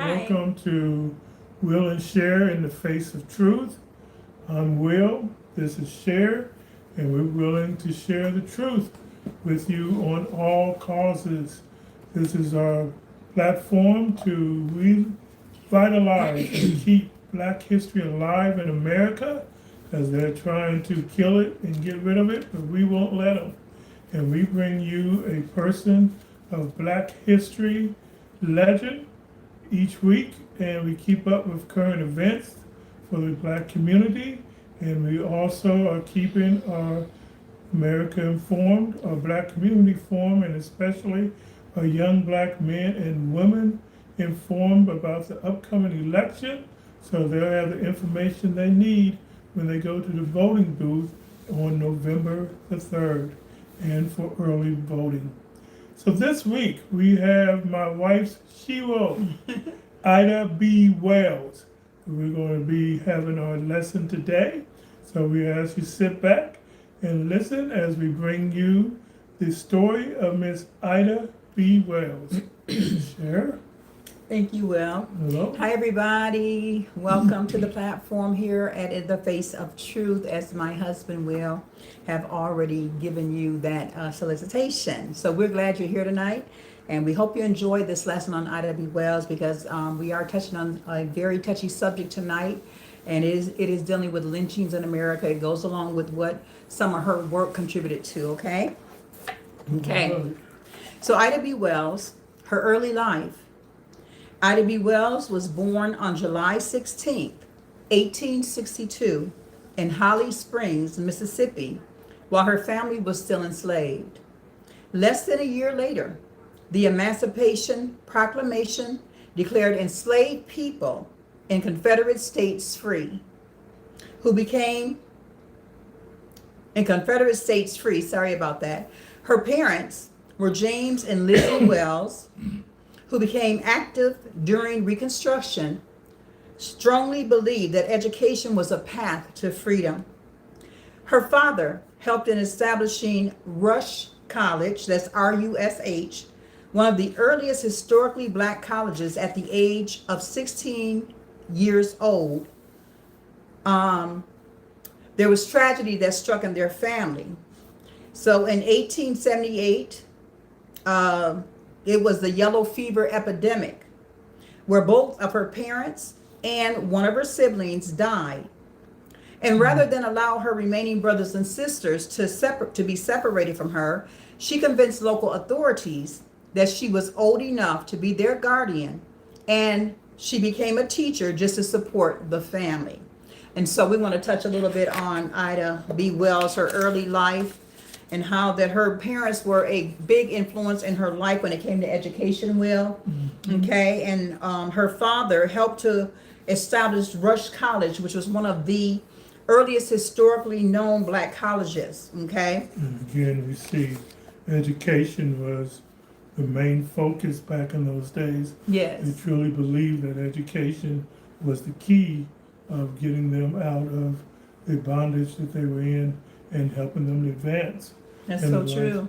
Welcome to Will and Share in the Face of Truth. I'm Will, this is Share, and we're willing to share the truth with you on all causes. This is our platform to revitalize and keep Black history alive in America, as they're trying to kill it and get rid of it, but we won't let them. And we bring you a person of Black history legend each week, and we keep up with current events for the Black community, and we also are keeping our America informed, our Black community informed, and especially our young Black men and women informed about the upcoming election, so they'll have the information they need when they go to the voting booth on November the 3rd and for early voting. So this week we have my wife's Shiro, Ida B. Wells. We're going to be having our lesson today. So we ask you sit back and listen as we bring you the story of Miss Ida B. Wells. Share. Thank you, Will. Hello. Hi, everybody. Welcome to the platform here at the Face of Truth, as my husband Will have already given you that solicitation. So we're glad you're here tonight, and we hope you enjoy this lesson on Ida B. Wells, because we are touching on a very touchy subject tonight, and it is dealing with lynchings in America. It goes along with what some of her work contributed to, okay? Okay. So Ida B. Wells, her early life. Ida B. Wells was born on July 16, 1862, in Holly Springs, Mississippi, while her family was still enslaved. Less than a year later, the Emancipation Proclamation declared enslaved people in Confederate states free, sorry about that. Her parents were James and Lizzie Wells, who became active during Reconstruction, strongly believed that education was a path to freedom. Her father helped in establishing Rush College, that's R-U-S-H, one of the earliest historically Black colleges, at the age of 16 years old. There was tragedy that struck in their family. So in 1878, it was the yellow fever epidemic, where both of her parents and one of her siblings died. And rather than allow her remaining brothers and sisters to be separated from her, she convinced local authorities that she was old enough to be their guardian, and she became a teacher just to support the family. And so we want to touch a little bit on Ida B. Wells, her early life, and how that her parents were a big influence in her life when it came to education, Will. Okay, and her father helped to establish Rush College, which was one of the earliest historically known Black colleges. Okay. And again, we see education was the main focus back in those days. Yes. They truly believed that education was the key of getting them out of the bondage that they were in and helping them to advance. That's so true.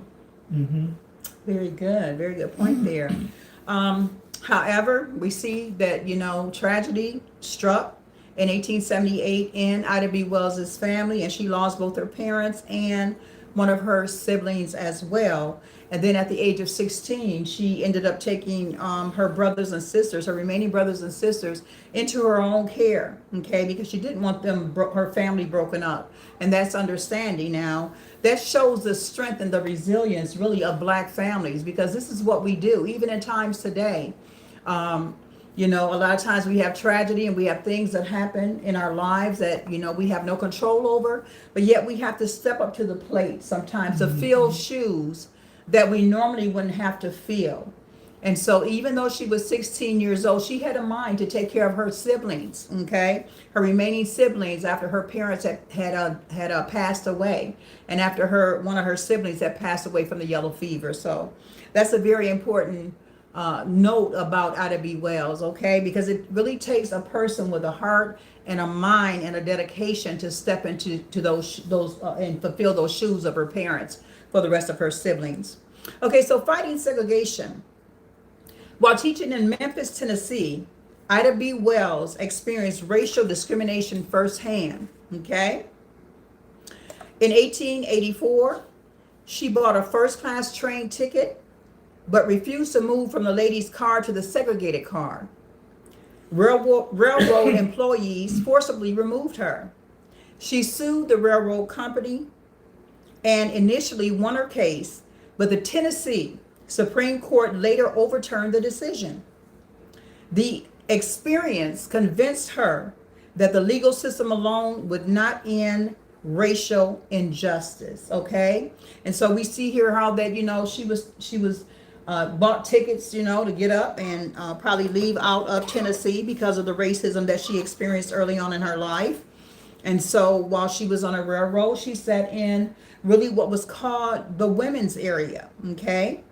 Very good point there. However, we see that, tragedy struck in 1878 in Ida B. Wells's family, and she lost both her parents and one of her siblings as well. And then at the age of 16, she ended up taking her brothers and sisters, her remaining brothers and sisters, into her own care, okay, because she didn't want her family broken up. And that's understanding now. That shows the strength and the resilience, really, of Black families, because this is what we do, even in times today. A lot of times we have tragedy and we have things that happen in our lives that, we have no control over, but yet we have to step up to the plate sometimes to fill shoes that we normally wouldn't have to fill. And so even though she was 16 years old, she had a mind to take care of her siblings, okay? Her remaining siblings, after her parents had passed away, and after one of her siblings had passed away from the yellow fever. So that's a very important note about Ida B. Wells, okay? Because it really takes a person with a heart and a mind and a dedication to step into those and fulfill those shoes of her parents for the rest of her siblings. Okay, so fighting segregation. While teaching in Memphis, Tennessee, Ida B. Wells experienced racial discrimination firsthand. Okay. In 1884, she bought a first-class train ticket, but refused to move from the ladies' car to the segregated car. Railroad employees forcibly removed her. She sued the railroad company and initially won her case, but the Tennessee Supreme Court later overturned the decision. The experience convinced her that the legal system alone would not end racial injustice. Okay, and so we see here how that she was bought tickets to get up and probably leave out of Tennessee because of the racism that she experienced early on in her life. And so while she was on a railroad, she sat in really what was called the women's area. Okay,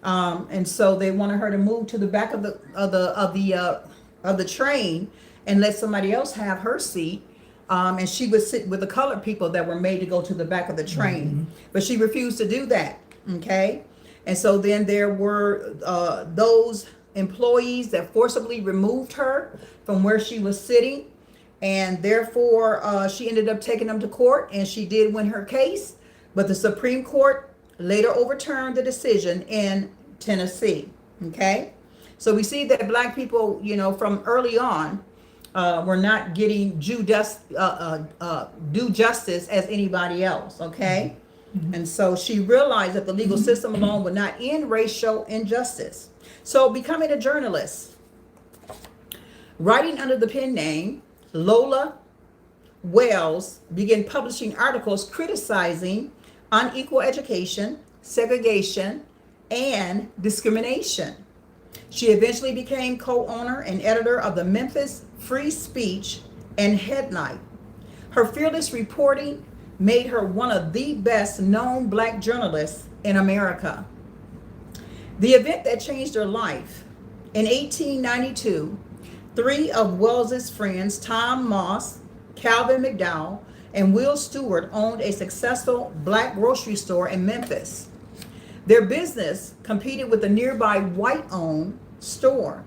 and so they wanted her to move to the back of the train and let somebody else have her seat. And she would sit with the colored people that were made to go to the back of the train, but she refused to do that. Okay, and so then there were those employees that forcibly removed her from where she was sitting, and therefore she ended up taking them to court, and she did win her case, but the Supreme Court later overturned the decision in Tennessee. Okay, so we see that black people, from early on, were not getting due justice as anybody else. Okay, and so she realized that the legal system alone would not end racial injustice. So becoming a journalist, writing under the pen name Lola Wells, began publishing articles criticizing unequal education, segregation, and discrimination. She eventually became co-owner and editor of the Memphis Free Speech and Headlight. Her fearless reporting made her one of the best known black journalists in America. The event that changed her life: in 1892, three of Wells's friends, Tom Moss, Calvin McDowell, and Will Stewart, owned a successful black grocery store in Memphis. Their business competed with the nearby white-owned store.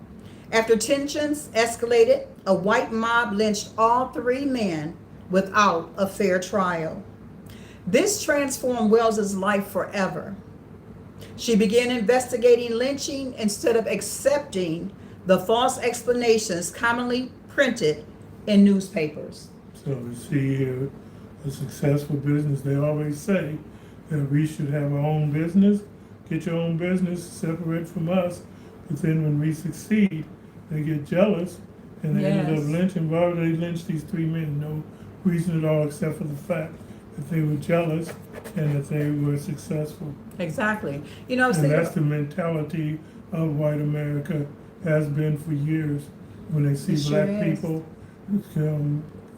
After tensions escalated, a white mob lynched all three men without a fair trial. This transformed Wells's life forever. She began investigating lynching instead of accepting the false explanations commonly printed in newspapers. So we see here a successful business. They always say that we should have our own business, get your own business, separate from us. But then when we succeed, they get jealous and they ended up lynching. Why would they lynch these three men? No reason at all except for the fact that they were jealous and that they were successful. Exactly. And that's the mentality of white America, has been for years. When they see black people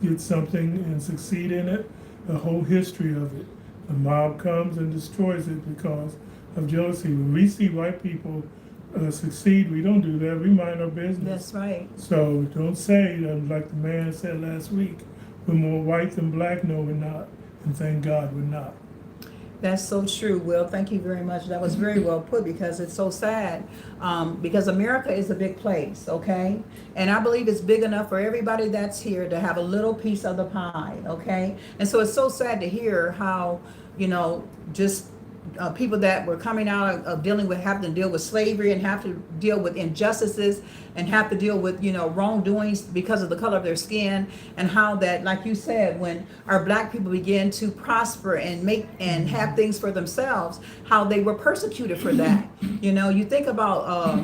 get something and succeed in it, the whole history of it, the mob comes and destroys it because of jealousy. When we see white people succeed, we don't do that. We mind our business. That's right. So don't say, like the man said last week, we're more white than black. No, we're not. And thank God we're not. That's so true, Will. Thank you very much. That was very well put, because it's so sad. Because America is a big place, okay? And I believe it's big enough for everybody that's here to have a little piece of the pie, okay? And so it's so sad to hear how, just people that were coming out of having to deal with slavery and have to deal with injustices and have to deal with, wrongdoings because of the color of their skin, and how that, like you said, when our black people began to prosper and make and have things for themselves, how they were persecuted for that. You think about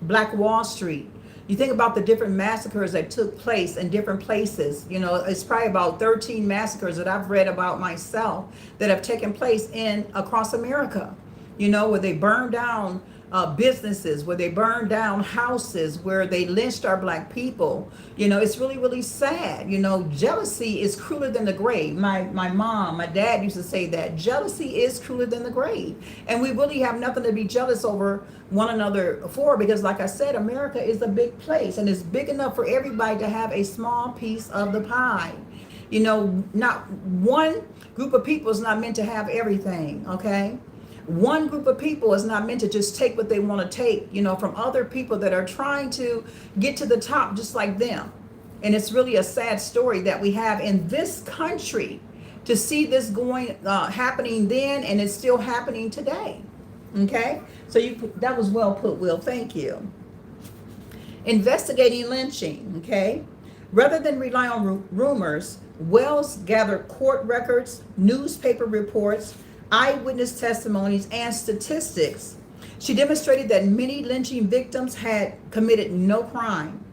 Black Wall Street. You think about the different massacres that took place in different places. It's probably about 13 massacres that I've read about myself that have taken place across America, where they burned down businesses, where they burned down houses, where they lynched our black people. It's really, really sad. Jealousy is crueler than the grave. My mom, my dad used to say that jealousy is crueler than the grave. And we really have nothing to be jealous over one another for, because like I said, America is a big place, and it's big enough for everybody to have a small piece of the pie. Not one group of people is not meant to have everything, okay? one group of people is not meant to just take what they want to take, from other people that are trying to get to the top just like them. And it's really a sad story that we have in this country to see this happening then, and it's still happening today. Okay, so that was well put, Will. Thank you. Investigating lynching. Okay, rather than rely on rumors, Wells gathered court records, newspaper reports, eyewitness testimonies, and statistics. She demonstrated that many lynching victims had committed no crime.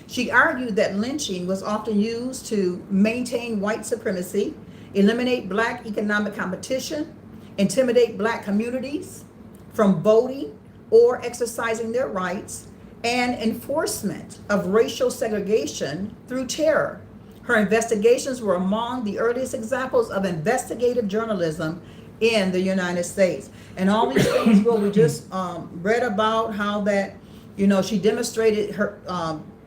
She argued that lynching was often used to maintain white supremacy, eliminate black economic competition, intimidate black communities from voting or exercising their rights, and enforcement of racial segregation through terror. Her investigations were among the earliest examples of investigative journalism in the United States. And all these things, well, we just read about how that, she demonstrated her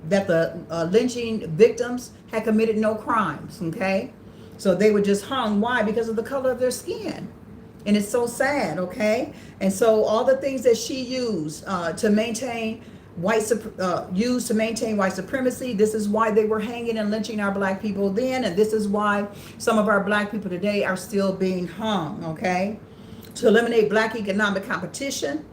that the lynching victims had committed no crimes, okay? So they were just hung. Why? Because of the color of their skin. And it's so sad, okay? And so all the things that she used to maintain white supremacy, this is why they were hanging and lynching our black people then, and this is why some of our black people today are still being hung, okay? To eliminate black economic competition,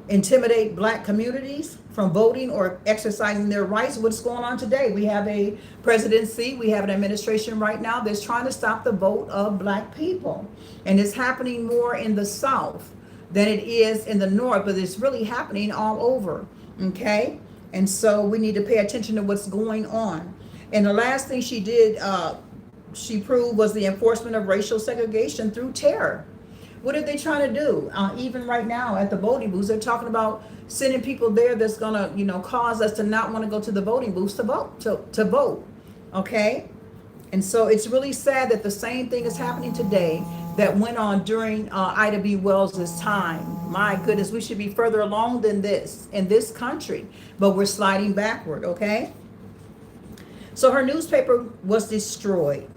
intimidate black communities from voting or exercising their rights. What's going on today? We have a presidency, we have an administration right now that's trying to stop the vote of black people. And it's happening more in the South than it is in the North, but it's really happening all over, okay? And so we need to pay attention to what's going on. And the last thing she did, she proved, was the enforcement of racial segregation through terror. What are they trying to do? Even right now at the voting booths, they're talking about sending people there that's gonna, cause us to not want to go to the voting booths to vote, okay? And so it's really sad that the same thing is happening today that went on during Ida B. Wells' time. My goodness, we should be further along than this in this country, but we're sliding backward, okay? So her newspaper was destroyed.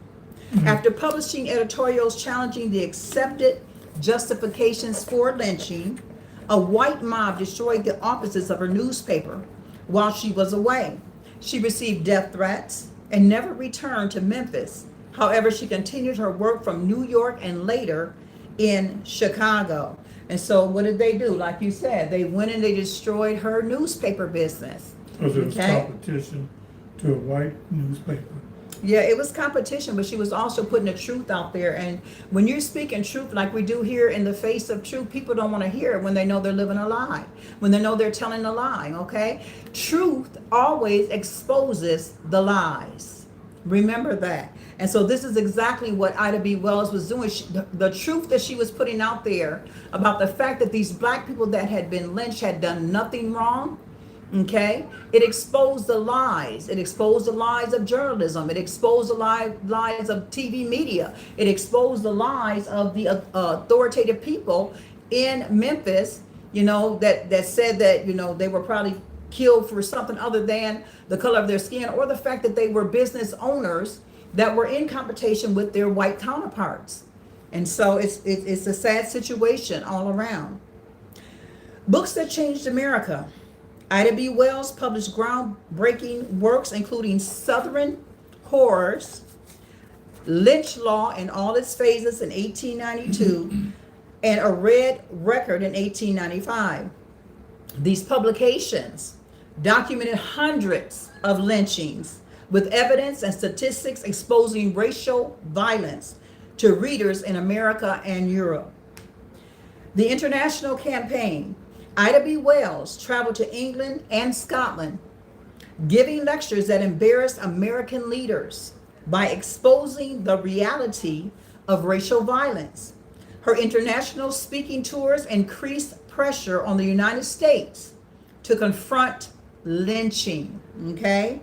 After publishing editorials challenging the accepted justifications for lynching, a white mob destroyed the offices of her newspaper while she was away. She received death threats and never returned to Memphis. However, she continued her work from New York and later in Chicago. And so what did they do? Like you said, they went and they destroyed her newspaper business. Because it was competition to a white newspaper. Yeah, it was competition, but she was also putting the truth out there. And when you're speaking truth like we do here in the Face of Truth, people don't want to hear it when they know they're living a lie, when they know they're telling a lie, okay? Truth always exposes the lies. Remember that. And so this is exactly what Ida B. Wells was doing. The truth that she was putting out there about the fact that these black people that had been lynched had done nothing wrong. Okay, it exposed the lies. It exposed the lies of journalism. It exposed the lies of TV media. It exposed the lies of the authoritative people in Memphis, that said that, they were probably killed for something other than the color of their skin or the fact that they were business owners that were in competition with their white counterparts. And so it's a sad situation all around. Books that changed America. Ida B. Wells published groundbreaking works including Southern Horrors, Lynch Law in all its phases in 1892, and A Red Record in 1895. These publications documented hundreds of lynchings with evidence and statistics exposing racial violence to readers in America and Europe. The international campaign. Ida B. Wells traveled to England and Scotland, giving lectures that embarrassed American leaders by exposing the reality of racial violence. Her international speaking tours increased pressure on the United States to confront lynching, okay?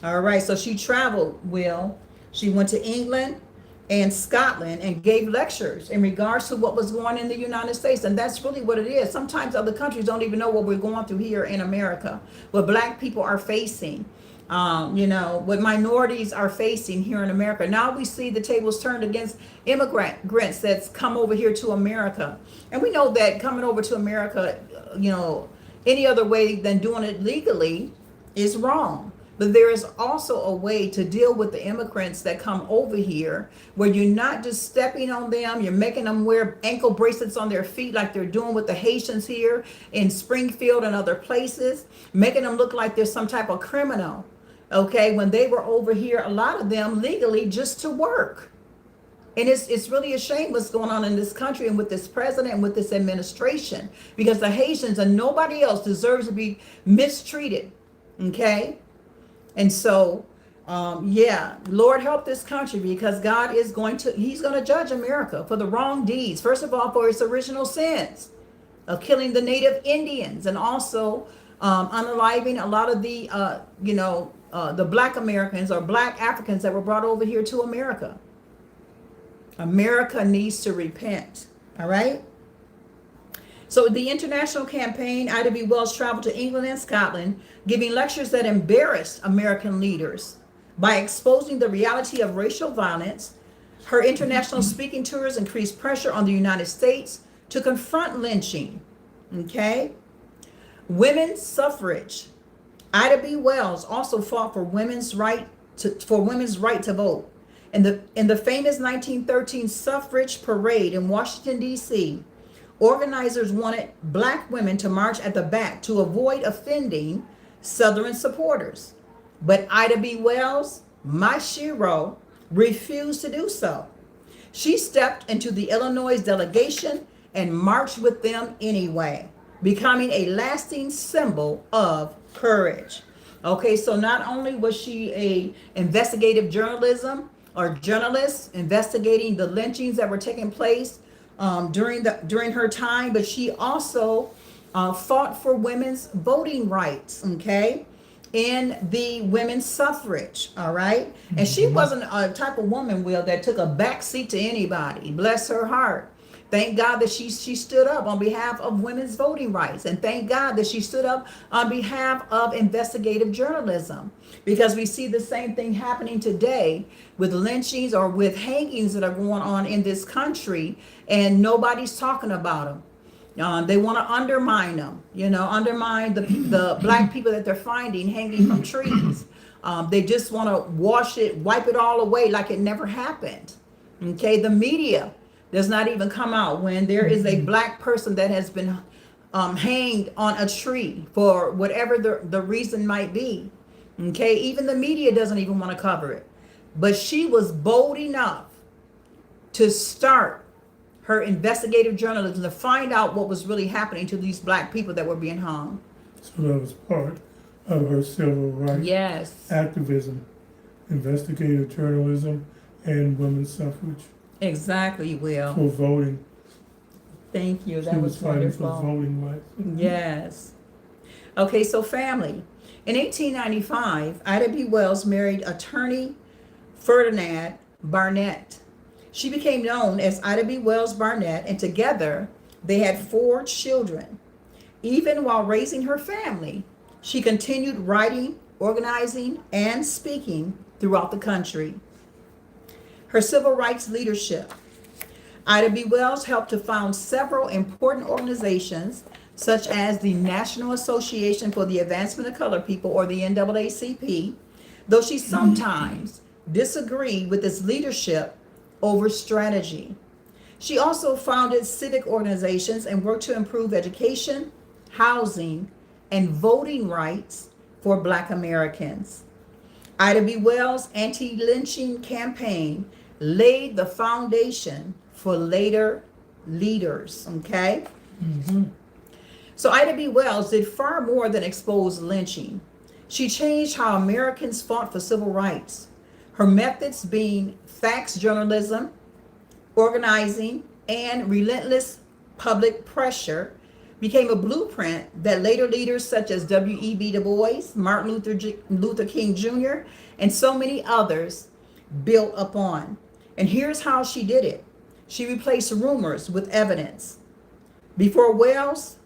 All right, so she traveled, Will. She went to England and Scotland and gave lectures in regards to what was going on in the United States. And that's really what it is. Sometimes other countries don't even know what we're going through here in America, what black people are facing. What minorities are facing here in America. Now we see the tables turned against immigrants that's come over here to America. And we know that coming over to America, any other way than doing it legally is wrong. But there is also a way to deal with the immigrants that come over here where you're not just stepping on them, you're making them wear ankle bracelets on their feet like they're doing with the Haitians here in Springfield and other places, making them look like they're some type of criminal. Okay, when they were over here, a lot of them legally just to work. And it's really a shame what's going on in this country and with this president and with this administration, because the Haitians and nobody else deserves to be mistreated. Okay. And so, Lord help this country, because God is he's going to judge America for the wrong deeds. First of all, for its original sins of killing the native Indians, and also unaliving a lot of the Black Americans or Black Africans that were brought over here to America. America needs to repent. All right. So the international campaign, Ida B. Wells traveled to England and Scotland, giving lectures that embarrassed American leaders by exposing the reality of racial violence. Her international speaking tours increased pressure on the United States to confront lynching. Okay. Women's suffrage. Ida B. Wells also fought for women's right to vote. In the famous 1913 suffrage parade in Washington, D.C., organizers wanted Black women to march at the back to avoid offending Southern supporters. But Ida B. Wells, my shero, refused to do so. She stepped into the Illinois delegation and marched with them anyway, becoming a lasting symbol of courage. Okay, so not only was she a investigative journalist investigating the lynchings that were taking place during her time, but she also fought for women's voting rights, okay, in the women's suffrage, all right? And she wasn't a type of woman, Will, that took a back seat to anybody. Bless her heart. Thank God that she stood up on behalf of women's voting rights. And thank God that she stood up on behalf of investigative journalism. Because we see the same thing happening today with lynchings or with hangings that are going on in this country, and nobody's talking about them. They want to undermine them, undermine the Black people that they're finding hanging from trees. They just want to wipe it all away like it never happened. Okay, the media does not even come out when there is a Black person that has been hanged on a tree for whatever the reason might be. Okay, even the media doesn't even want to cover it. But she was bold enough to start her investigative journalism to find out what was really happening to these Black people that were being hung. So that was part of her civil rights activism, investigative journalism, and women's suffrage. Exactly, Will. For voting. Thank you. That she was fighting wonderful. For voting rights. Yes. Okay, so family. In 1895, Ida B. Wells married attorney Ferdinand Barnett. She became known as Ida B. Wells Barnett, and together they had 4 children. Even while raising her family, she continued writing, organizing, and speaking throughout the country. Her civil rights leadership. Ida B. Wells helped to found several important organizations, such as the National Association for the Advancement of Colored People, or the NAACP, though she sometimes disagreed with its leadership over strategy. She also founded civic organizations and worked to improve education, housing, and voting rights for Black Americans. Ida B. Wells' anti-lynching campaign laid the foundation for later leaders, okay? So Ida B. Wells did far more than expose lynching. She changed how Americans fought for civil rights. Her methods being facts journalism, organizing, and relentless public pressure became a blueprint that later leaders such as W.E.B. Du Bois, Martin Luther King Jr., and so many others built upon. And here's how she did it. She replaced rumors with evidence. Before Wells,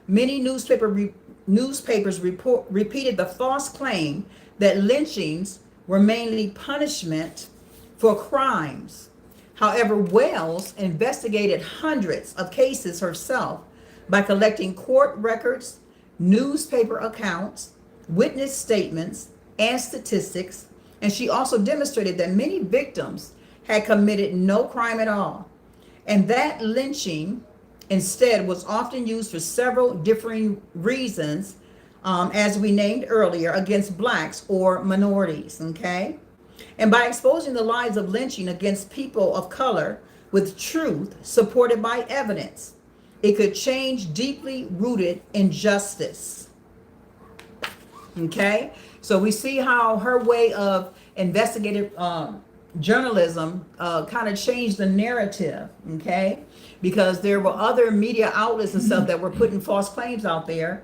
many newspaper newspapers repeated the false claim that lynchings were mainly punishment for crimes. However, Wells investigated hundreds of cases herself by collecting court records, newspaper accounts, witness statements, and statistics, and she also demonstrated that many victims had committed no crime at all, and that lynching instead was often used for several differing reasons, as we named earlier, against blacks or minorities, okay? And by exposing the lies of lynching against people of color with truth supported by evidence, it could change deeply rooted injustice. Okay, so we see how her way of investigative journalism kind of changed the narrative, okay? Because there were other media outlets and stuff that were putting false claims out there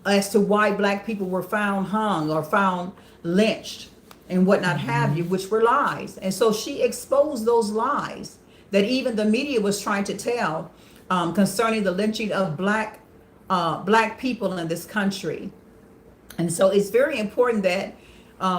as to why black people were found hung or found lynched and whatnot have you, which were lies. And so she exposed those lies that even the media was trying to tell concerning the lynching of black people in this country. And so it's very important that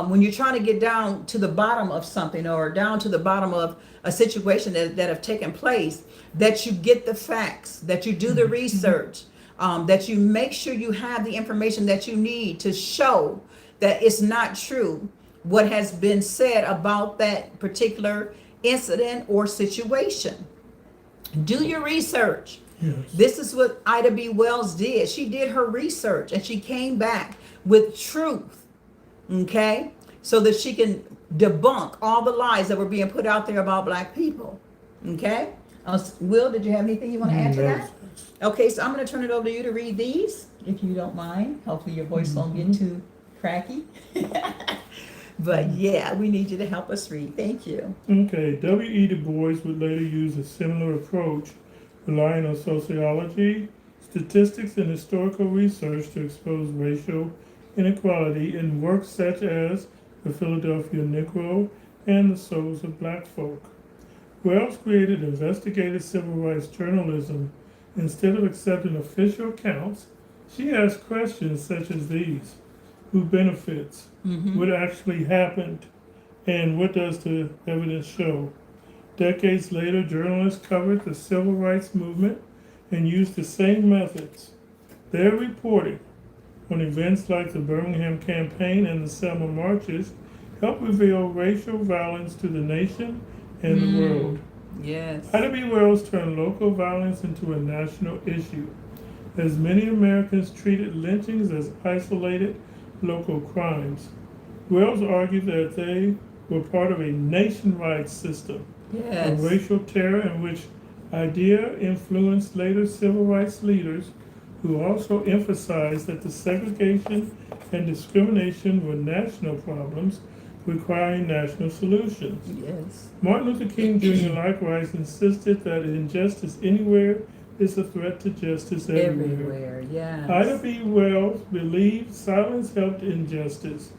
when you're trying to get down to the bottom of something or down to the bottom of a situation that have taken place, that you get the facts, that you do the research, that you make sure you have the information that you need to show that it's not true what has been said about that particular incident or situation. Do your research. Yes. This is what Ida B. Wells did. She did her research and she came back with truth, okay? So that she can debunk all the lies that were being put out there about black people, okay? Will, did you have anything you want to add to that? Okay, so I'm going to turn it over to you to read these, if you don't mind. Hopefully your voice won't get too cracky. But yeah, we need you to help us read. Thank you. Okay, W.E. Du Bois would later use a similar approach, relying on sociology, statistics, and historical research to expose racial inequality in works such as The Philadelphia Negro and The Souls of Black Folk. Wells created investigative civil rights journalism. Instead of accepting official accounts, she asked questions such as these: who benefits? What actually happened? And what does the evidence show? Decades later, journalists covered the civil rights movement and used the same methods. Their reporting on events like the Birmingham Campaign and the Selma marches helped reveal racial violence to the nation and the world. Yes. Ida B. Wells turned local violence into a national issue, as many Americans treated lynchings as isolated local crimes. Wells argued that they were part of a nationwide system of racial terror in which idea influenced later civil rights leaders, who also emphasized that the segregation and discrimination were national problems requiring national solutions. Yes. Martin Luther King Jr. likewise insisted that injustice anywhere is a threat to justice everywhere. Yes. Ida B. Wells believed silence helped injustice.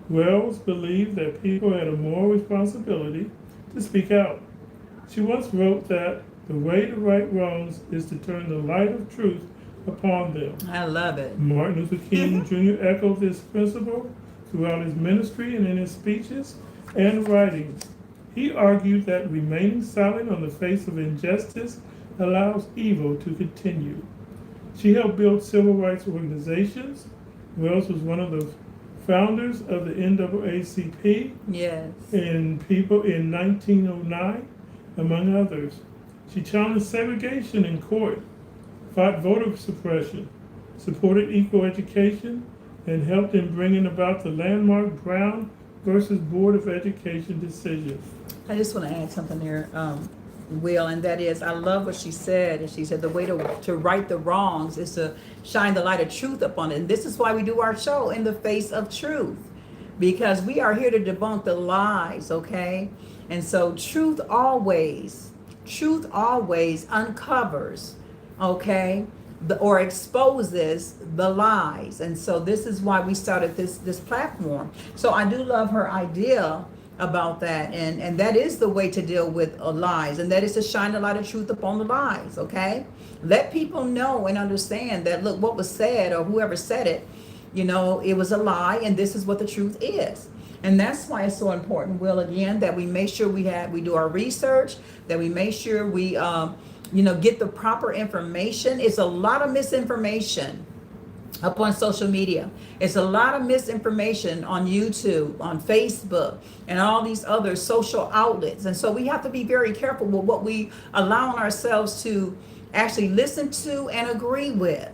Wells believed that people had a moral responsibility to speak out. She once wrote that the way to right wrongs is to turn the light of truth upon them. I love it. Martin Luther King Jr. echoed this principle throughout his ministry and in his speeches and writings. He argued that remaining silent on the face of injustice allows evil to continue. She helped build civil rights organizations. Wells was one of the founders of the NAACP in 1909, among others. She challenged segregation in court, fought voter suppression, supported equal education, and helped in bringing about the landmark Brown versus Board of Education decision. I just want to add something there, Will, and that is, I love what she said. And she said the way to right the wrongs is to shine the light of truth upon it. And this is why we do our show, In the Face of Truth, because we are here to debunk the lies, okay? And so truth always uncovers, okay, or exposes the lies. And so this is why we started this platform. So I do love her idea about that. And that is the way to deal with lies, and that is to shine a light of truth upon the lies. Okay, let people know and understand that, look, what was said or whoever said it, it was a lie, and this is what the truth is. And that's why it's so important, Will, again, that we make sure we do our research, that we make sure we get the proper information. It's a lot of misinformation up on social media. It's a lot of misinformation on YouTube, on Facebook, and all these other social outlets. And so we have to be very careful with what we allow ourselves to actually listen to and agree with.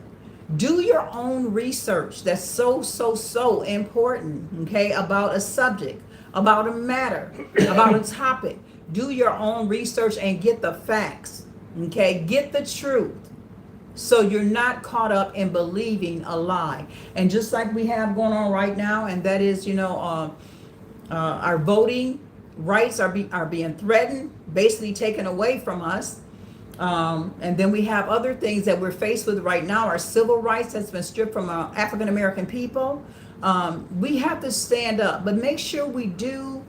Do your own research. That's so important, okay, about a subject, about a matter, about a topic. Do your own research and get the facts, okay? Get the truth, so you're not caught up in believing a lie. And just like we have going on right now, and that is, our voting rights are being threatened, basically taken away from us. And then we have other things that we're faced with right now. Our civil rights has been stripped from African American people. We have to stand up, but make sure we do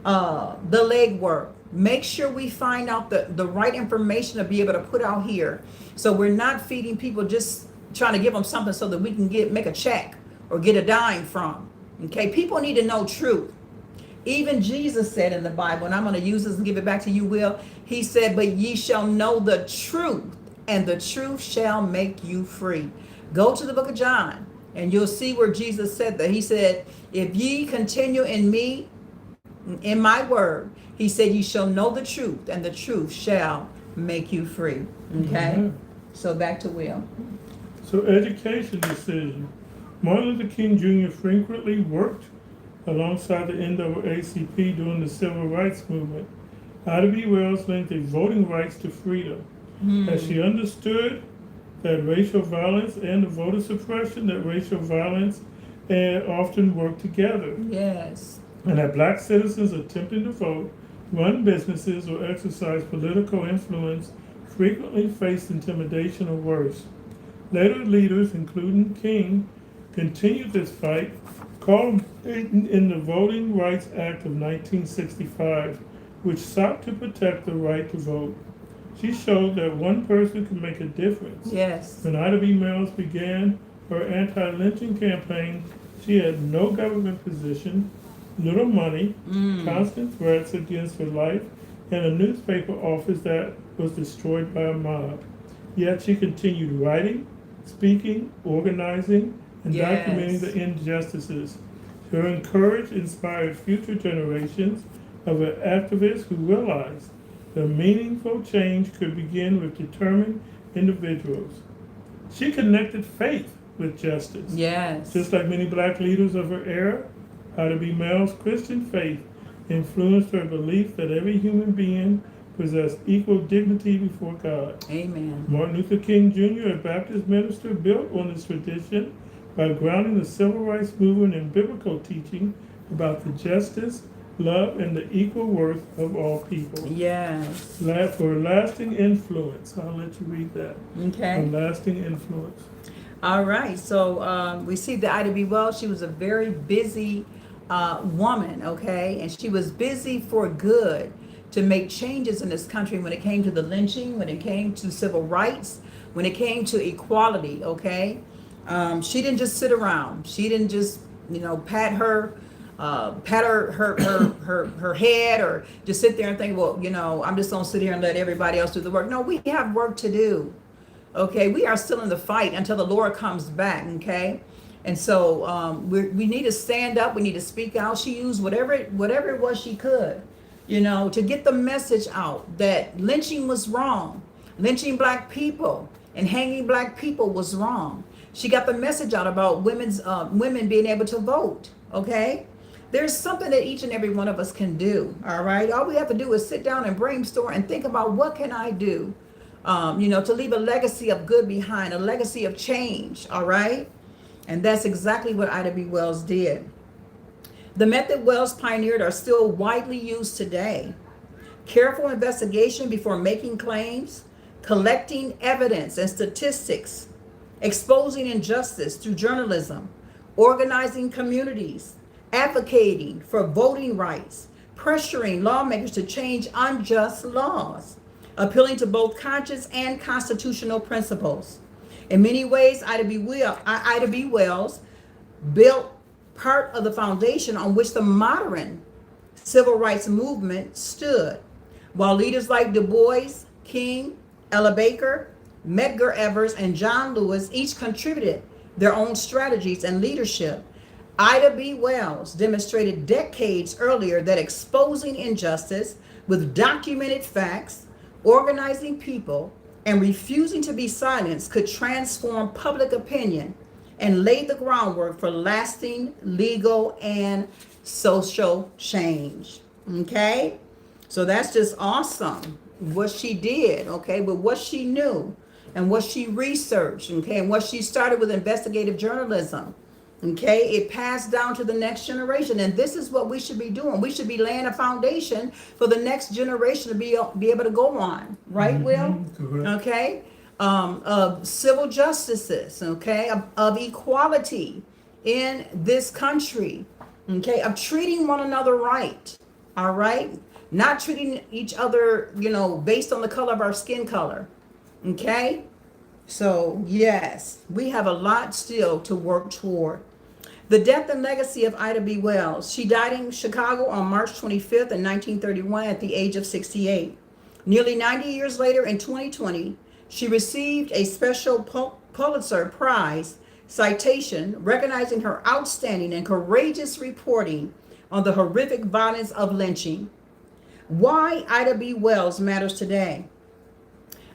the legwork. Make sure we find out the right information to be able to put out here. So we're not feeding people, just trying to give them something so that we can make a check or get a dime from. Okay, people need to know truth. Even Jesus said in the Bible, and I'm going to use this and give it back to you, Will. He said, but ye shall know the truth, and the truth shall make you free. Go to the book of John, and you'll see where Jesus said that. He said, if ye continue in me, in my word, he said, ye shall know the truth, and the truth shall make you free. Okay? Mm-hmm. So back to Will. So education decision. Martin Luther King Jr. frequently worked alongside the NAACP during the Civil Rights Movement. Ida B. Wells linked voting rights to freedom. As she understood that racial violence and the voter suppression, that racial violence often work together. Yes. And that black citizens attempting to vote, run businesses, or exercise political influence frequently faced intimidation or worse. Later leaders, including King, continued this fight, culminating in the Voting Rights Act of 1965, which sought to protect the right to vote. She showed that one person could make a difference. Yes. When Ida B. Wells began her anti-lynching campaign, she had no government position, little money, constant threats against her life, and a newspaper office that was destroyed by a mob. Yet she continued writing, speaking, organizing, and documenting the injustices. Her courage inspired future generations of activists who realized that meaningful change could begin with determined individuals. She connected faith with justice. Yes. Just like many black leaders of her era, Ida B. Wells' Christian faith influenced her belief that every human being possessed equal dignity before God. Amen. Martin Luther King Jr., a Baptist minister, built on this tradition by grounding the civil rights movement in biblical teaching about the justice, love, and the equal worth of all people. Yes. For lasting influence. I'll let you read that. Okay. For lasting influence. All right. So we see that Ida B. Wells, she was a very busy woman, okay? And she was busy for good to make changes in this country when it came to the lynching, when it came to civil rights, when it came to equality, okay? She didn't just sit around. She didn't just, pat her head, or just sit there and think, well, I'm just gonna sit here and let everybody else do the work. No, we have work to do. Okay, we are still in the fight until the Lord comes back. Okay, and so we need to stand up. We need to speak out. She used whatever it was she could, to get the message out that lynching was wrong, lynching black people and hanging black people was wrong. She got the message out about women being able to vote. Okay, there's something that each and every one of us can do. All right, all we have to do is sit down and brainstorm and think about, what can I do, to leave a legacy of good behind, a legacy of change. All right, and that's exactly what Ida B. Wells did. The method Wells pioneered are still widely used today. Careful investigation before making claims, collecting evidence and statistics, exposing injustice through journalism, organizing communities, advocating for voting rights, pressuring lawmakers to change unjust laws, appealing to both conscience and constitutional principles. In many ways, Ida B. Wells built part of the foundation on which the modern civil rights movement stood, while leaders like Du Bois, King, Ella Baker, Medgar Evers, and John Lewis each contributed their own strategies and leadership. Ida B. Wells demonstrated decades earlier that exposing injustice with documented facts, organizing people, and refusing to be silenced could transform public opinion and lay the groundwork for lasting legal and social change. Okay? So that's just awesome what she did, okay, but what she knew and what she researched, okay, and what she started with investigative journalism. Okay, it passed down to the next generation, and this is what we should be doing. We should be laying a foundation for the next generation to be able to go on, right, Will? Correct. Okay, of civil justices, okay, of equality in this country, okay, of treating one another right, all right, not treating each other, based on the color of our skin color, okay. So yes, we have a lot still to work toward. The death and legacy of Ida B. Wells. She died in Chicago on March 25th in 1931 at the age of 68. Nearly 90 years later in 2020, she received a special Pulitzer Prize citation recognizing her outstanding and courageous reporting on the horrific violence of lynching. Why Ida B. Wells matters today.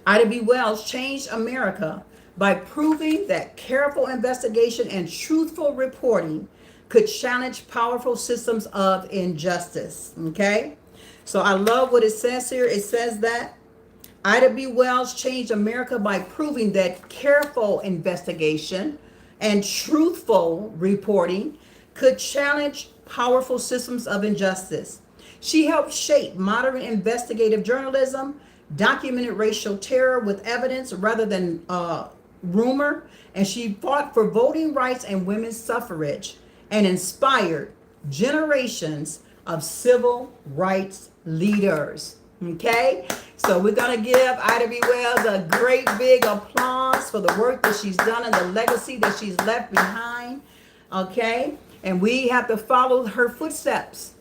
Ida B. Wells changed America by proving that careful investigation and truthful reporting could challenge powerful systems of injustice. Okay? So I love what it says here. It says that Ida B. Wells changed America by proving that careful investigation and truthful reporting could challenge powerful systems of injustice. She helped shape modern investigative journalism, documented racial terror with evidence rather than rumor, and she fought for voting rights and women's suffrage and inspired generations of civil rights leaders. Okay, so we're going to give Ida B. Wells a great big applause for the work that she's done and the legacy that she's left behind. Okay, and we have to follow her footsteps.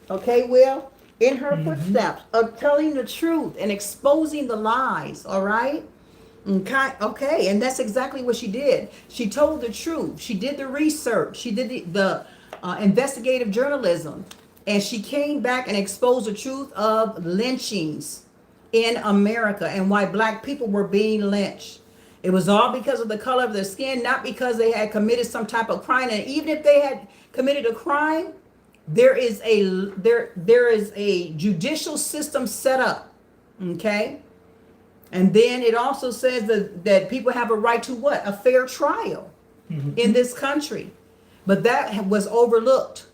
Okay, Will, in her footsteps of telling the truth and exposing the lies. All right. Okay, and that's exactly what she did. She told the truth. She did the research. She did the investigative journalism, and she came back and exposed the truth of lynchings in America and why Black people were being lynched. It was all because of the color of their skin, not because they had committed some type of crime. And even if they had committed a crime, there is a judicial system set up. Okay. And then it also says that people have a right to what? A fair trial in this country. But that was overlooked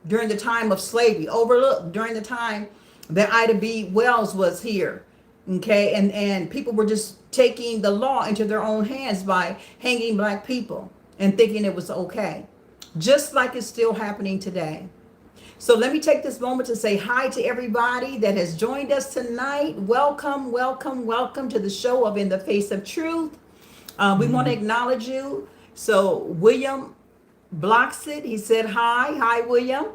during the time of slavery, overlooked during the time that Ida B. Wells was here. Okay, and people were just taking the law into their own hands by hanging Black people and thinking it was okay. Just like it's still happening today. So let me take this moment to say hi to everybody that has joined us tonight. Welcome, welcome, welcome to the show of In the Face of Truth. We want to acknowledge you. So William Bloxit, he said hi. Hi, William.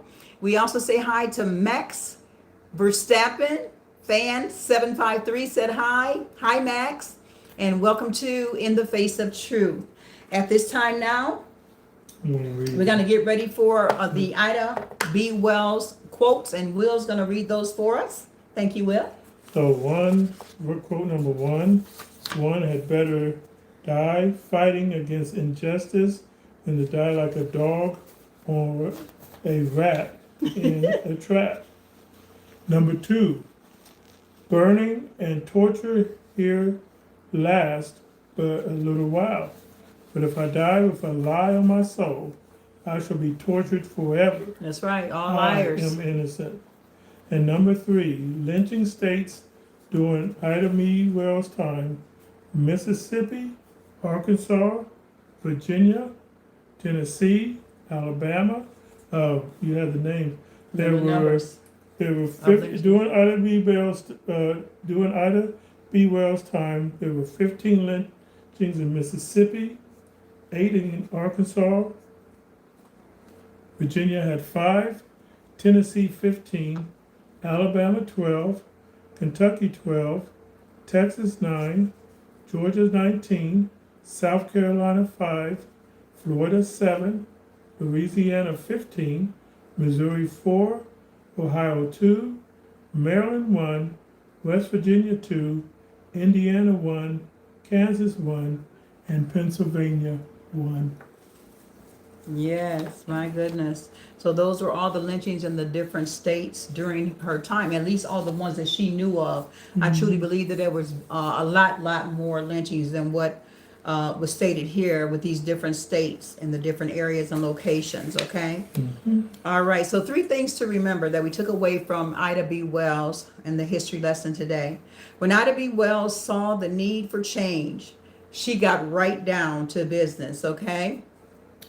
We also say hi to Max Verstappen. Fan 753 said hi. Hi, Max. And welcome to In the Face of Truth. At this time now, we're going to get ready for the Ida B. Wells quotes, and Will's going to read those for us. Thank you, Will. So quote number one had better die fighting against injustice than to die like a dog or a rat in a trap. Number two, burning and torture here last but a little while. But if I die with a lie on my soul, I shall be tortured forever. That's right, all liars. I am innocent. And number three, lynching states during Ida B. Wells' time: Mississippi, Arkansas, Virginia, Tennessee, Alabama. You have the names. There were There were Of 50, lynchings. during Ida B. Wells' time, there were 15 lynchings in Mississippi, 8 in Arkansas. Virginia had 5, Tennessee 15, Alabama 12, Kentucky 12, Texas 9, Georgia 19, South Carolina 5, Florida 7, Louisiana 15, Missouri 4, Ohio 2, Maryland 1, West Virginia 2, Indiana 1, Kansas 1, and Pennsylvania 1. Yes, my goodness. So those were all the lynchings in the different states during her time, at least all the ones that she knew of. I truly believe that there was a lot more lynchings than what was stated here with these different states and the different areas and locations, okay? All right, so 3 things to remember that we took away from Ida B. Wells and the history lesson today. When Ida B. Wells saw the need for change, she got right down to business, okay?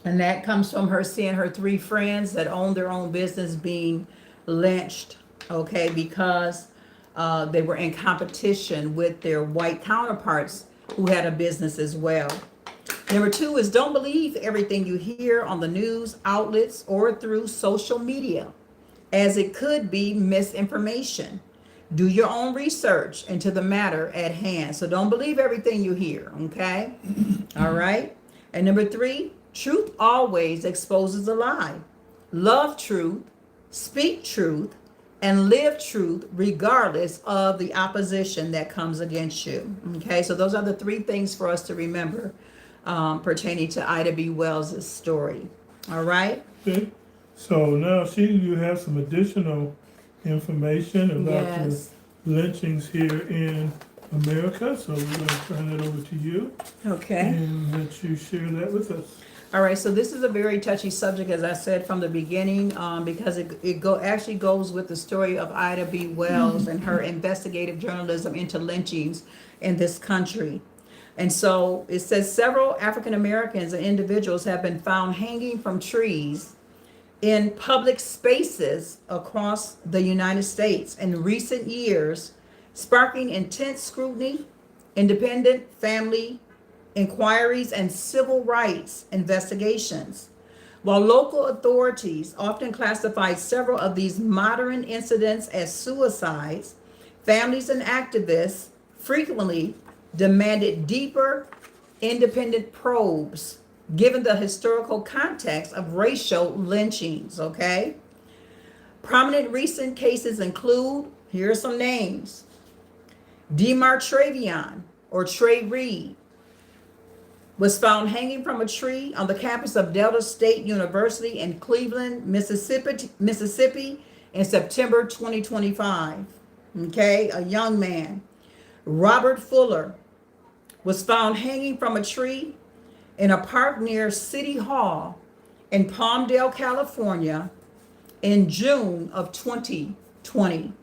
And that comes from her seeing her 3 friends that own their own business being lynched, okay, because they were in competition with their white counterparts who had a business as well. Number 2 is don't believe everything you hear on the news outlets or through social media, as it could be misinformation. Do your own research into the matter at hand. So don't believe everything you hear, okay? All right. And number 3, truth always exposes a lie. Love truth, speak truth, and live truth regardless of the opposition that comes against you. Okay, so those are the 3 things for us to remember pertaining to Ida B. Wells' story. All right? Okay. So now you have some additional information about Yes. the lynchings here in America. So we're going to turn it over to you Okay. and let you share that with us. All right, so this is a very touchy subject, as I said from the beginning, because it actually goes with the story of Ida B. Wells and her investigative journalism into lynchings in this country. And so it says several African Americans and individuals have been found hanging from trees in public spaces across the United States in recent years, sparking intense scrutiny, independent family inquiries, and civil rights investigations. While local authorities often classify several of these modern incidents as suicides, families and activists frequently demanded deeper, independent probes given the historical context of racial lynchings, okay? Prominent recent cases include, here are some names: Demar Travion, or Trey Reed, was found hanging from a tree on the campus of Delta State University in Cleveland, Mississippi in September 2025. Okay, a young man. Robert Fuller was found hanging from a tree in a park near City Hall in Palmdale, California in June of 2020.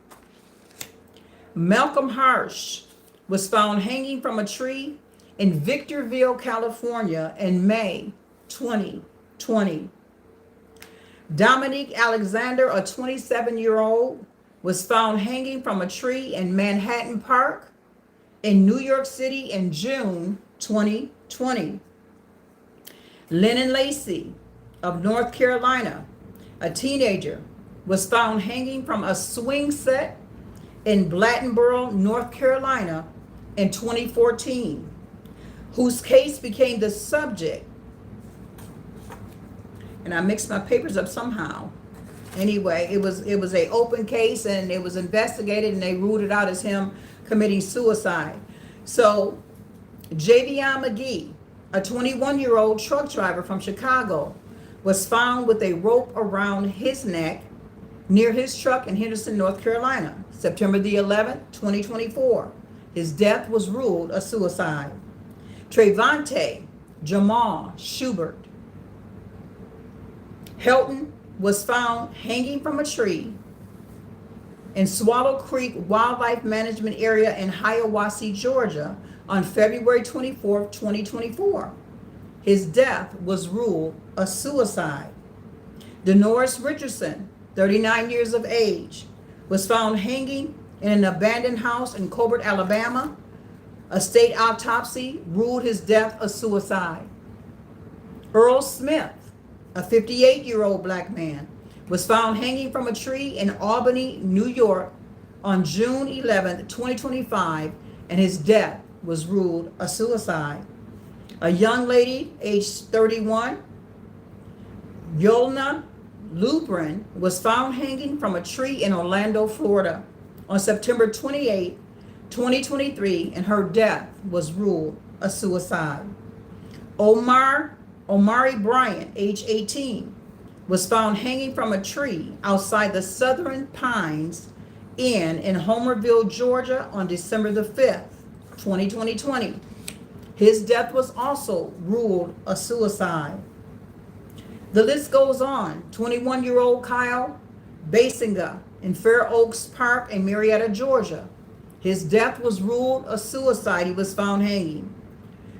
Malcolm Harsh was found hanging from a tree in Victorville, California in May 2020. Dominique Alexander, a 27-year-old, was found hanging from a tree in Manhattan Park in New York City in June 2020. Lennon Lacey of North Carolina, a teenager, was found hanging from a swing set in Blattenboro, North Carolina in 2014. Whose case became the subject, and I mixed my papers up somehow. Anyway, it was a open case, and it was investigated, and they ruled it out as him committing suicide. So Javion McGee, a 21-year-old truck driver from Chicago, was found with a rope around his neck near his truck in Henderson, North Carolina, September the 11th, 2024. His death was ruled a suicide. Trevante Jamal Schubert Helton was found hanging from a tree in Swallow Creek Wildlife Management Area in Hiawassee, Georgia on February 24, 2024. His death was ruled a suicide. Denoris Richardson, 39 years of age, was found hanging in an abandoned house in Colbert, Alabama. A state autopsy ruled his death a suicide. Earl Smith, a 58-year-old black man, was found hanging from a tree in Albany, New York on June 11, 2025, and his death was ruled a suicide. A young lady, aged 31, Yolna Lubrin, was found hanging from a tree in Orlando, Florida on September 28, 2023, and her death was ruled a suicide. Omari Bryant, age 18, was found hanging from a tree outside the Southern Pines Inn in Homerville, Georgia on December the 5th, 2020. His death was also ruled a suicide. The list goes on. 21-year-old Kyle Basinga in Fair Oaks Park in Marietta, Georgia. His death was ruled a suicide. He was found hanging.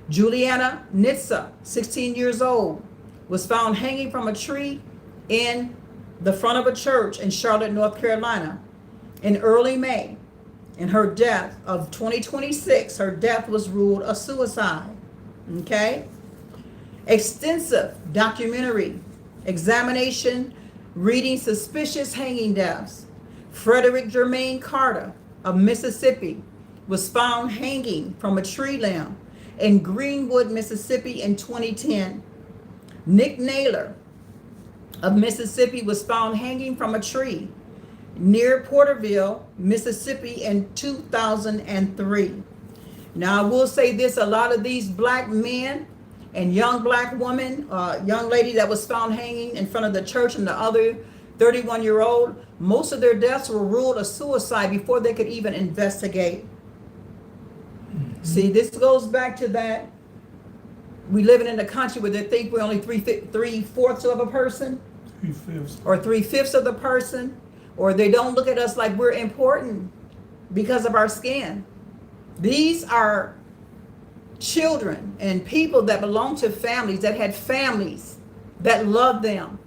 Juliana Nitsa, 16 years old, was found hanging from a tree in the front of a church in Charlotte, North Carolina in early May. In her death of 2026, her death was ruled a suicide. Okay? Extensive documentary examination reading suspicious hanging deaths. Frederick Jermaine Carter of Mississippi was found hanging from a tree limb in Greenwood, Mississippi in 2010. Nick Naylor of Mississippi was found hanging from a tree near Porterville, Mississippi in 2003. Now I will say this, a lot of these black men and young black woman, young lady that was found hanging in front of the church and the other 31-year-old, most of their deaths were ruled a suicide before they could even investigate. See, this goes back to that we living in a country where they think we're only three-fourths of a person, 3/5. or 3/5 of the person, or they don't look at us like we're important because of our skin. These are children and people that belong to families, that had families that loved them.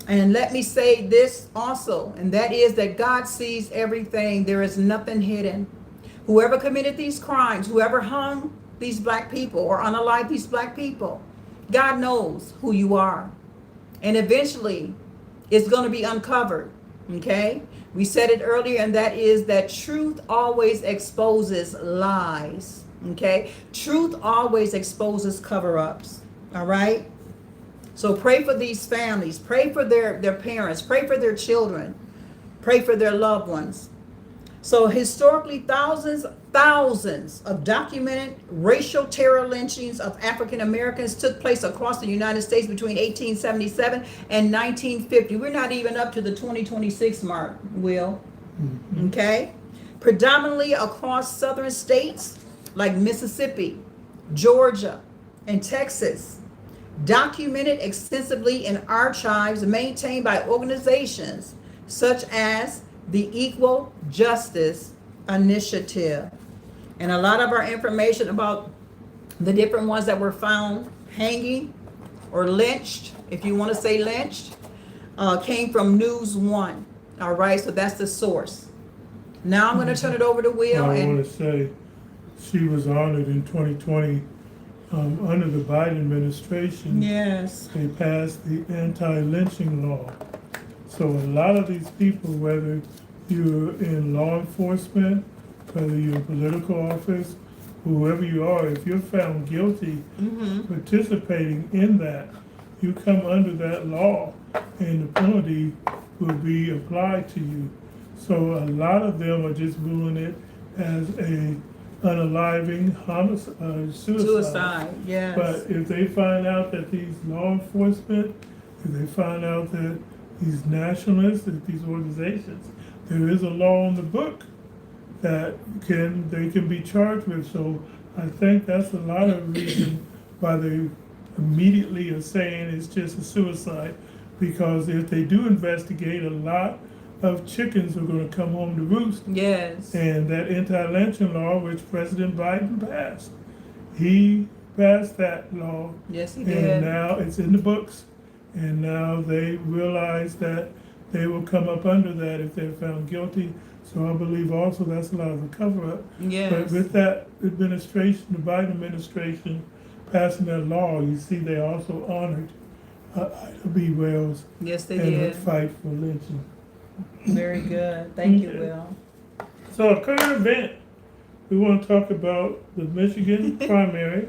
And let me say this also, and that is that God sees everything. There is nothing hidden. Whoever committed these crimes, whoever hung these black people or unalived these black people, God knows who you are. And eventually it's going to be uncovered. Okay? We said it earlier, and that is that truth always exposes lies. Okay? Truth always exposes cover-ups. All right? So pray for these families. Pray for their parents. Pray for their children. Pray for their loved ones. So historically, thousands of documented racial terror lynchings of African Americans took place across the United States between 1877 and 1950. We're not even up to the 2026 mark, Will. Mm-hmm. Okay? Predominantly across southern states like Mississippi, Georgia, and Texas. Documented extensively in archives maintained by organizations such as the Equal Justice Initiative. And a lot of our information about the different ones that were found hanging or lynched, if you want to say lynched, came from News One. All right, so that's the source. Now I'm going to turn it over to Will. I want to say she was honored in 2020 under the Biden administration. Yes. They passed the anti-lynching law. So a lot of these people, whether you're in law enforcement, whether you're in political office, whoever you are, if you're found guilty participating in that, you come under that law and the penalty will be applied to you. So a lot of them are just ruling it as a unaliving homicide, suicide. Yes. But if they find out that these law enforcement, if they find out that these nationalists, that these organizations, there is a law on the book that they can be charged with. So I think that's a lot of reason why they immediately are saying it's just a suicide, because if they do investigate, a lot of chickens are going to come home to roost. Yes. And that anti-lynching law, which President Biden passed, he passed that law. Yes, he and did. Now it's in the books. And now they realize that they will come up under that if they're found guilty. So I believe also that's a lot of the cover-up. Yes. But with that administration, the Biden administration passing that law, you see they also honored Ida B. Wells Yes, they and her did. fight for lynching. Very good. Thank you, Okay. Will. So a current event, we want to talk about the Michigan primary,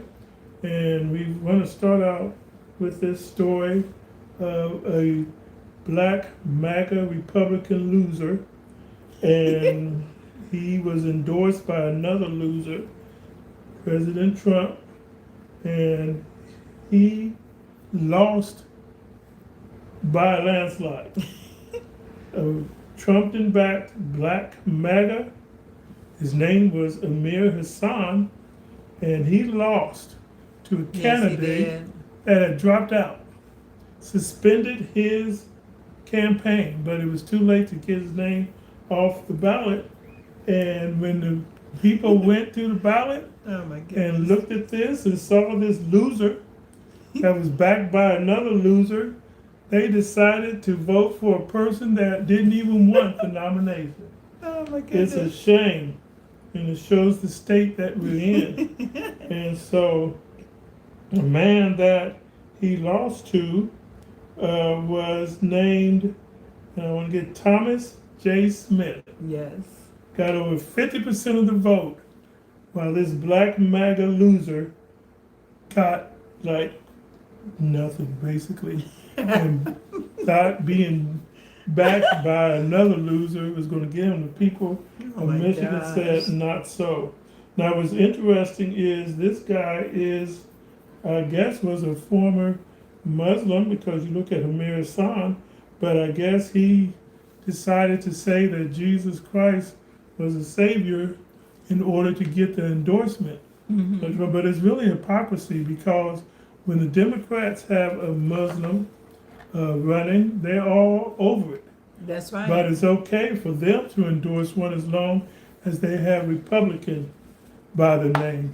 and we want to start out with this story of a black MAGA Republican loser, and he was endorsed by another loser, President Trump, and he lost by a landslide. A Trump-backed black MAGA, his name was Amir Hassan, and he lost to a Yes, he candidate did. that had dropped out, suspended his campaign, but it was too late to get his name off the ballot. And when the people went to the ballot Oh my and goodness. looked at this and saw this loser that was backed by another loser, they decided to vote for a person that didn't even want the nomination. Oh my It's a goodness. shame, and it shows the state that we're in. And so, the man that he lost to was named, and I want to get Thomas J. Smith. Yes. Got over 50% of the vote, while this black MAGA loser got like nothing, basically. And thought being backed by another loser was going to get him. The people Oh of my Michigan gosh. said not so. Now, what's interesting is this guy is, I guess, was a former Muslim, because you look at Amir Hassan, but I guess he decided to say that Jesus Christ was a savior in order to get the endorsement. Mhm. But it's really hypocrisy, because when the Democrats have a Muslim running, they're all over it. That's right. But it's okay for them to endorse one as long as they have Republican by the name.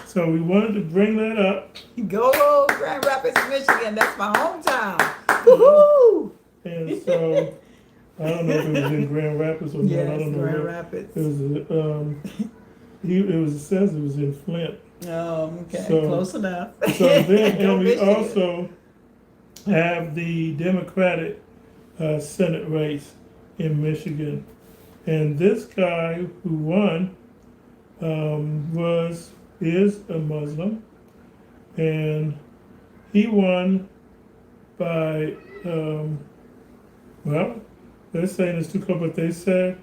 So we wanted to bring that up. Go Grand Rapids, Michigan. That's my hometown. Woohoo! And so I don't know if it was in Grand Rapids or not. I Yes, don't know. Grand It Rapids. was. It says it was in Flint. Okay, So- close enough. So then, Go and we Michigan. also have the Democratic Senate race in Michigan, and this guy who won is a Muslim, and he won by well, they're saying it's too close, but they said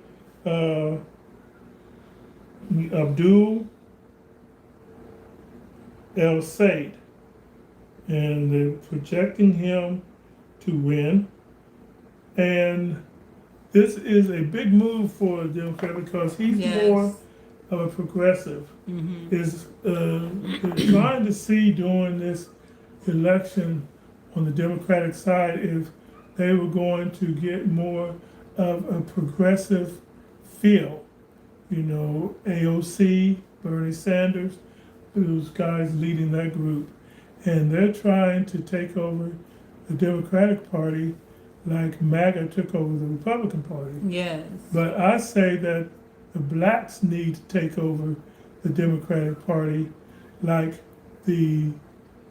Abdul El Said, and they're projecting him to win. And this is a big move for a Democrat, because he's Yes. more of a progressive. Mhm. Is they're trying to see during this election on the Democratic side if they were going to get more of a progressive feel. You know, AOC, Bernie Sanders, those guys leading that group. And they're trying to take over the Democratic Party like MAGA took over the Republican Party. Yes. But I say that the blacks need to take over the Democratic Party like the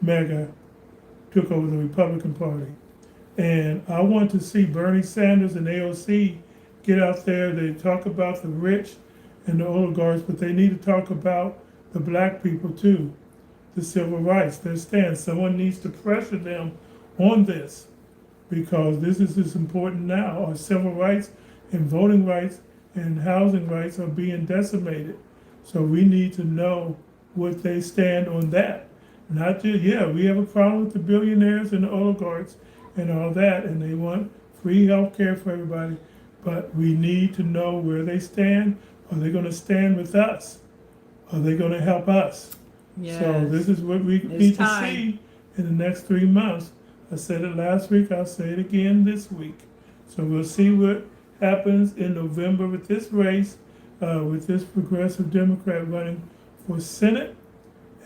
MAGA took over the Republican Party. And I want to see Bernie Sanders and AOC get out there. They talk about the rich and the oligarchs, but they need to talk about the black people too, the civil rights, their stand. Someone needs to pressure them on this, because this is important now. Our civil rights and voting rights and housing rights are being decimated. So we need to know what they stand on that. Not just, we have a problem with the billionaires and the oligarchs and all that, and they want free health care for everybody, but we need to know where they stand. Are they going to stand with us? Are they going to help us? Yes. So this is what we need to see in the next 3 months. I said it last week, I'll say it again this week. So we'll see what happens in November with this race, with this progressive Democrat running for Senate,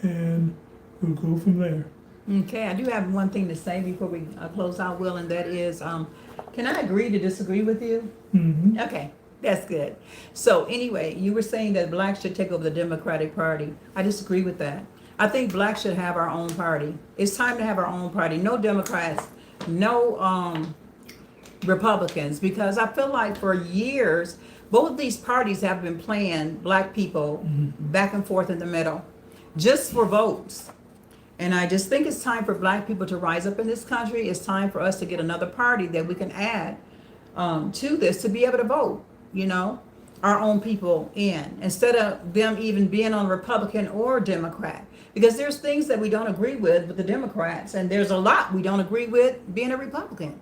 and we'll go from there. Okay, I do have one thing to say before we close out, Will, and that is, can I agree to disagree with you? Mm-hmm. Okay, that's good. So anyway, you were saying that blacks should take over the Democratic Party. I disagree with that. I think blacks should have our own party. It's time to have our own party. No Democrats, no Republicans, because I feel like for years, both these parties have been playing black people back and forth in the middle just for votes. And I just think it's time for black people to rise up in this country. It's time for us to get another party that we can add to this to be able to vote, you know, our own people in, instead of them even being on Republican or Democrat. Because there's things that we don't agree with the Democrats, and there's a lot we don't agree with being a Republican.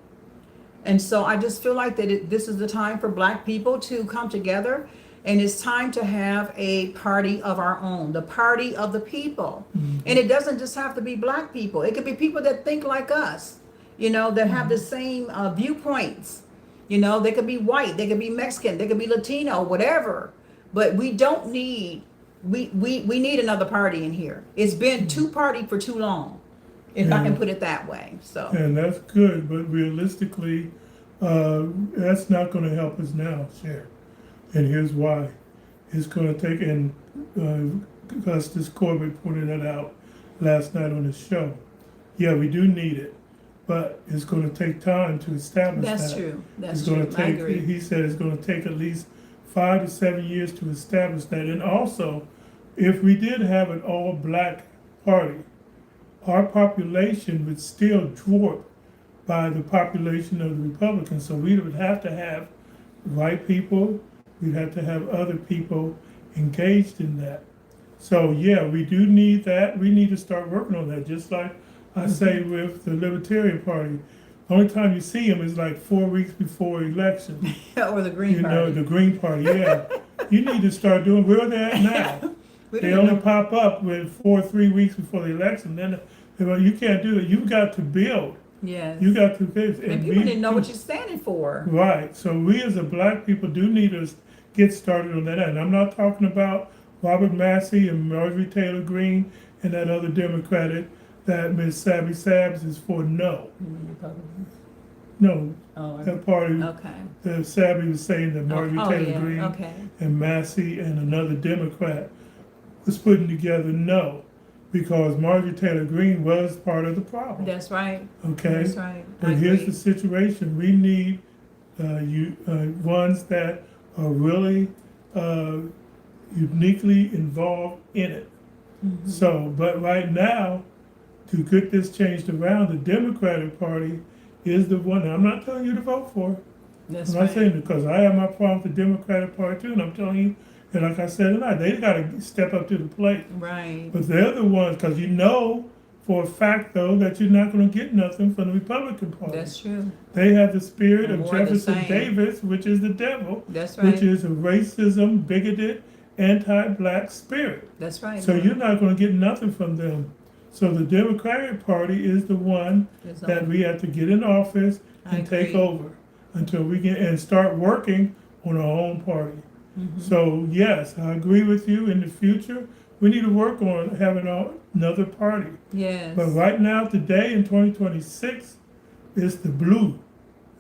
And so I just feel like that this is the time for black people to come together, and it's time to have a party of our own, the party of the people. And it doesn't just have to be black people. It could be people that think like us, you know, that have the same viewpoints. You know, they could be white, they could be Mexican, they could be Latino, whatever. But we don't need, we need another party in here. It's been two-party for too long, if I can put it that way. So. And that's good, but realistically, that's not going to help us now, Cher. And here's why. It's going to take, and Justice Corbett pointed that out last night on his show. Yeah, we do need it, but it's going to take time to establish that. That's true. That's It's going true. to I take, agree. he said it's going to take at least 5 to 7 years to establish that. And also, if we did have an all-black party, our population would still dwarf by the population of the Republicans. So we would have to have white people, we'd have to have other people engaged in that. So yeah, we do need that. We need to start working on that. Just like I say with the Libertarian Party, the only time you see them is like 4 weeks before election. Or the Green Party. You know, the Green Party, yeah. You need to start doing, where they're at now. They only pop up with 3 weeks before the election. Then you can't do that. You've got to build. Yes. You got to build. And people didn't know what you're standing for. Right. So we as a black people do need to get started on that. And I'm not talking about Robert Massey and Marjorie Taylor Greene and that other Democratic that Miss Sabby Sabs is for. No. No. Oh, That party. okay. The Sabby was saying that Marjorie Taylor Greene Okay. and Massey and another Democrat was putting together. No. Because Marjorie Taylor Greene was part of the problem. That's right. Okay? That's right. But here's the situation. We need ones that are really uniquely involved in it. So, but right now, to get this changed around, the Democratic Party is the one. Now, I'm not telling you to vote for it. That's I'm right. not saying it because I have my problem with the Democratic Party too, and I'm telling you, and like I said tonight, they got to step up to the plate. Right. But they're the ones, because you know for a fact, though, that you're not going to get nothing from the Republican Party. That's true. They have the spirit of More of the Jefferson same. Davis, which is the devil, That's right. which is a racism, bigoted, anti-black spirit. That's right. So you're not going to get nothing from them. So the Democratic Party is the one That's that all. we have to get in office I and take agree. over until we get and start working on our own party. So yes, I agree with you. In the future, we need to work on having another party. Yes. But right now, today in 2026, it's the blue.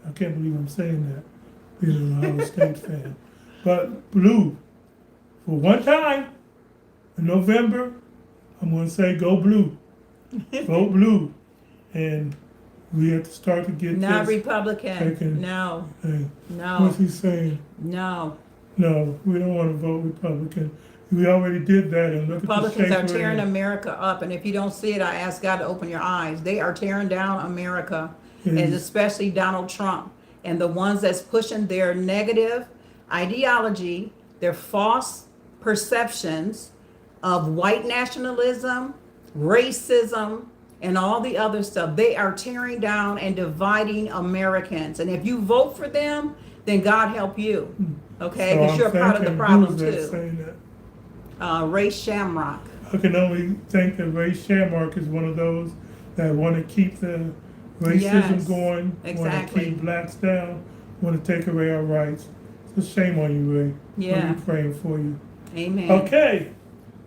I can't believe I'm saying that, being an Ohio State fan. But blue. For one time, in November, I'm going to say go blue. Vote blue. And we have to start to get Not this. Republican. taken. No. Hey, No. what's he saying? No. No, we don't want to vote Republican. We already did that, and look Republicans at are the shape we're tearing in. America up, and if you don't see it, I ask God to open your eyes. They are tearing down America, and Yes. especially Donald Trump and the ones that's pushing their negative ideology, their false perceptions of white nationalism, racism, and all the other stuff. They are tearing down and dividing Americans, and if you vote for them, then God help you, okay? So Because I'm you're a part of the thinking, problem who's that too. saying that? Ray Shamrock. I can only think that Ray Shamrock is one of those that want to keep the racism Yes, going, want exactly. to keep blacks down, want to take away our rights. It's a shame on you, Ray. Yeah. We'll be praying for you. Amen. Okay,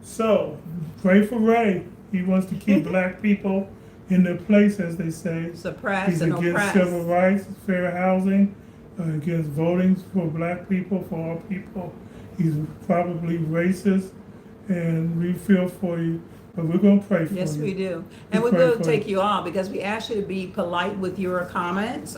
so pray for Ray. He wants to keep black people in their place, as they say. Suppress He's and against oppress. civil rights, fair housing, against voting for black people, for all people. He's probably racist, and we feel for you, but we're going to pray for you. Yes, we do. And we pray will for take you off because we ask you to be polite with your comments.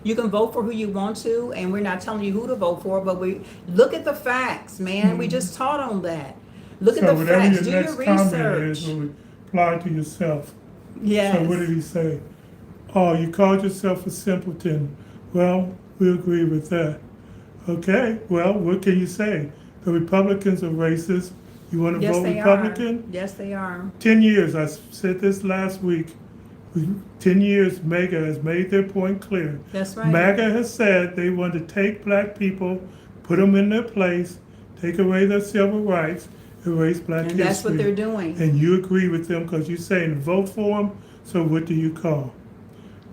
You can vote for who you want to, and we're not telling you who to vote for, but we look at the facts, man. We just taught on that. Look So at the whatever facts. your Do next your comment research. is, will apply to yourself. Yes. So what did he say? Oh, you called yourself a simpleton. Well, we agree with that. Okay, well, what can you say? The Republicans are racist. You want to Yes, vote they Republican? are. Yes, they are. 10 years, I said this last week. 10 years, MAGA has made their point clear. That's right. MAGA has said they want to take black people, put them in their place, take away their civil rights, erase black history. And that's what they're doing. And you agree with them because you're saying vote for them, so what do you call?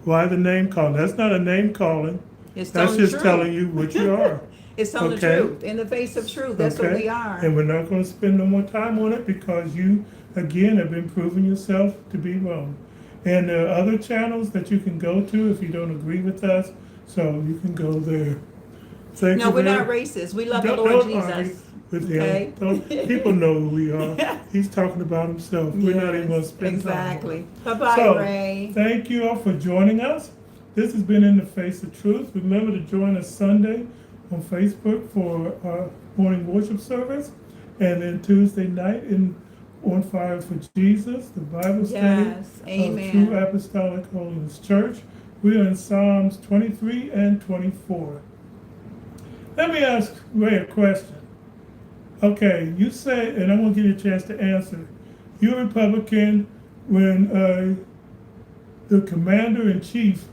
Why the name calling? That's not a name calling. It's That's telling the just truth. telling you what you are. It's telling Okay. the truth. In the face of truth. That's what we are. And we're not going to spend no more time on it because you, again, have been proving yourself to be wrong. And there are other channels that you can go to if you don't agree with us, so you can go there. Thank No, you we're very- not racist. We love the Don't- Lord don't argue Jesus. with Okay. him. People know who we are. He's talking about himself. We're not even going to spend time on it. Exactly. Bye-bye, So, Ray. thank you all for joining us. This has been In the Face of Truth. Remember to join us Sunday on Facebook for our morning worship service, and then Tuesday night on Fire for Jesus, the Bible study Yes. of Amen. True Apostolic Holiness Church. We are in Psalms 23 and 24. Let me ask Ray a question. Okay, you say, and I'm going to give you a chance to answer. You're a Republican when the commander-in-chief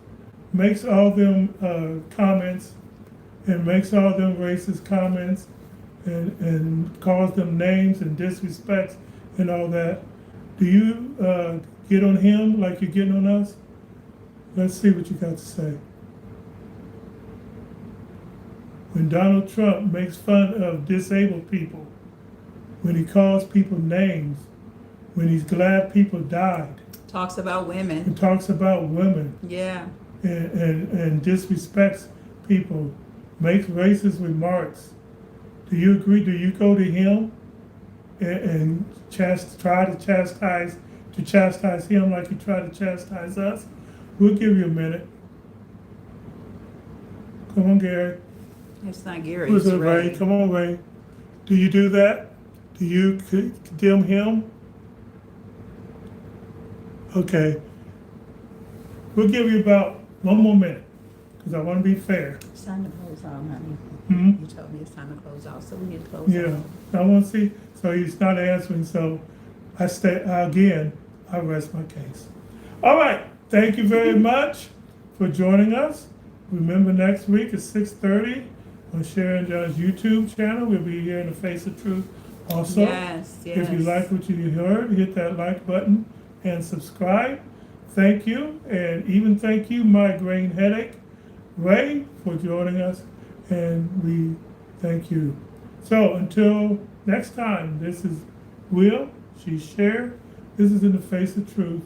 makes all them comments and makes all them racist comments and calls them names and disrespects and all that. Do you get on him like you're getting on us? Let's see what you got to say. When Donald Trump makes fun of disabled people, when he calls people names, when he's glad people died, Talks about women. and talks about women, Yeah. and disrespects people, makes racist remarks. Do you agree? Do you go to him and try to chastise him like you try to chastise us? We'll give you a minute. Come on, Gary. It's not Gary. Who's It's it, Ray? Ray. Come on, Ray. Do you do that? Do you condemn him? Okay. We'll give you about one more minute because I want to be fair. It's time to close out, honey. Hmm? You told me it's time to close out, so we need to close Yeah. out. I want to see. So he's not answering. So I rest my case. All right. Thank you very much for joining us. Remember, next week at 6:30 on Sharon John's YouTube channel. We'll be here in the Face of Truth also. Yes, yes. If you like what you heard, hit that like button and subscribe. Thank you, and even thank you, Migraine Headache, Ray, for joining us, and we thank you. So until next time, this is Will, she's Cher. This is In the Face of Truth.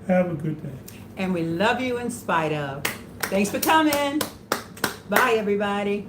Have a good day. And we love you in spite of. Thanks for coming. Bye, everybody.